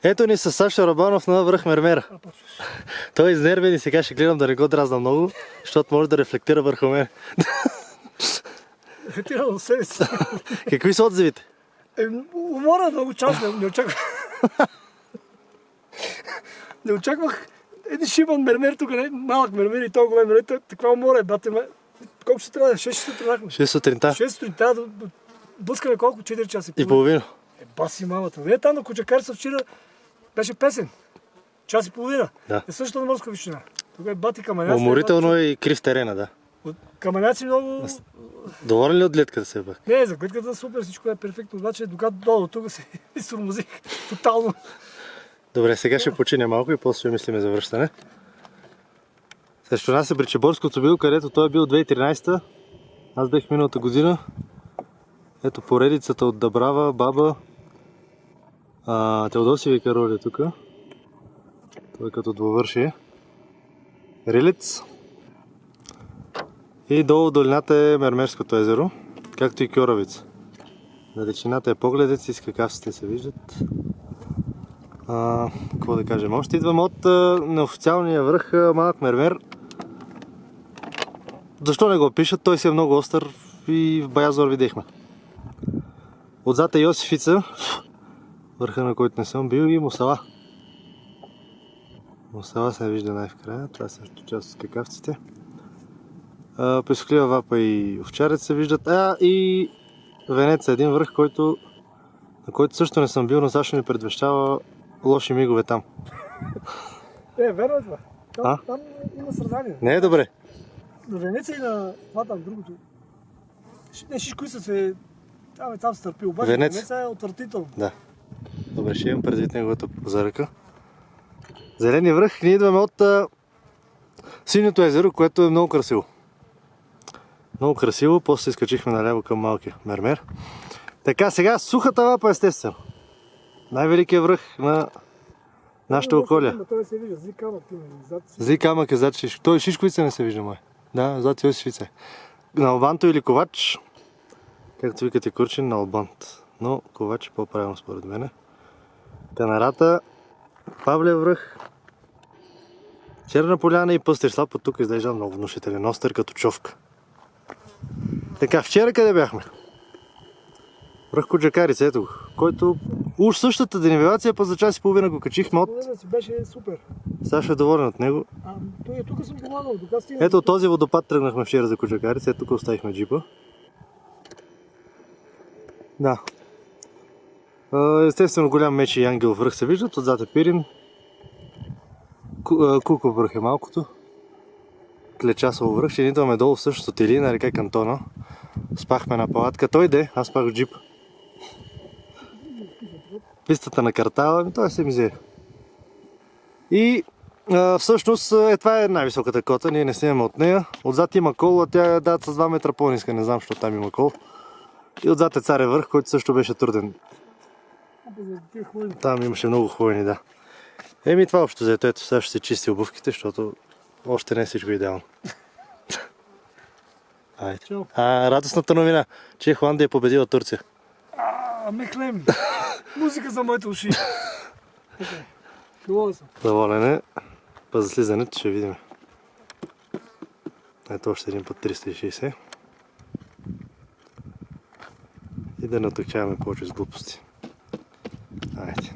Ето ни с Сашо Рабанов на връх Мермера. Той е изнервен и сега ще гледам да не го дразна много, защото може да рефлектира върху мен. Рефлектира до себе си. Какви са отзивите? Умора много част, не очаквах. Не очаквах един шибан мермер, тук не малък мермер и толкова голям мермер, таква умора е, бате ме. Колко ще трябва? 6 ще тръгнахме. 6 сутринта. 6 сутринта, блъскаме колко? 4 часа И половина. Баси мамата. Не, там на Кучакарица вчера беше песен. Час и половина. Да. Е също на морска височина. Тук е бати каменяци. Уморително и крив терена, да. От каменяци много... Доволен ли от гледката се бях? Не, за гледката супер, всичко е перфектно. Обаче докато долу тук се изтормозих тотално. Добре, сега ще починя малко и после ще мислиме за връщане. Срещу нас е Бричеборското бил, където той е бил 2013-та. Аз бех миналата година. Ето поредицата от Дъбрава, Баба, Теодосиеви Кароли тук. Той като двувършие. Рилец. И долу в долината е Мермерското езеро, както и Кьоравица. Далечината е Погледец и скакавците се виждат. Какво да кажем? Още идвам от неофициалния връх Малък Мермер. Защо не го пишат? Той си е много остър и в Баязор видяхме. Отзад е Йосифица, върха на който не съм бил, и Мусала. Мусала се вижда най-вкрая, това е също част от скакавците. Песоклива Вапа и Овчарец се виждат. И Венеца, един връх, на който също не съм бил, но Сашо ми предвещава лоши мигове там. Верно е това. Там има сравнение. Не е добре. На Венеца и на това там другото. Не всичко са се... Там се търпи, обаче Венеца е отвратително. Да. Добре, ще имам предвид неговата заръка. Зеления връх, ние идваме от Синьото езеро, което е много красиво. Много красиво, после изкачихме наляво към Малкия Мермер. Така, сега Сухата Вапа, естествено. Най-великият връх на нашата околия. Зли камък е зад Шишко. Той Шишковица не се вижда, май. Да, зад Йосифица. На Албанто или Ковач, както викате Курчин, на Албант. Но Ковач е по-правилно според мене. Канарата, Павлев връх, Черна поляна и Пъстир слаб. От тук изглежда много внушителен, остър като човка. Така, вчера къде бяхме? Връх Куджакарица, ето го, който уж същата денивелация, па за час и половина го качихме от... Беше супер. Сашо е доволен от него. Тук съм помагал, дока стигна. Ето от този водопад тръгнахме вчера за Куджакарица, ето тук оставихме джипа. Да. Естествено голям меч и ангел връх се виждат, отзад е Пирин. Куков връх е малкото. Клечасово връх, ще идваме долу в същото тели на река Кантона. Спахме на палатка, той де, аз спах в джип. Пистата на картала, той се мизери. И всъщност това е най-високата кота, ние не снимаме от нея. Отзад има кол, а тя е с 2 метра по-ниска, не знам, защо там има кол. И отзад е Царев връх, който също беше труден. Там имаше много хвойни, да. Това общо взето, ето сега ще се чисти обувките, защото още не е всичко идеално. Радостната новина, че Холандия е победила Турция. Мехлем! Музика за моите уши! Доволен съм. Доволен е. Па за слизането ще видим. Ето още един път 360. И да не отъкчаваме повече с глупости. Айде.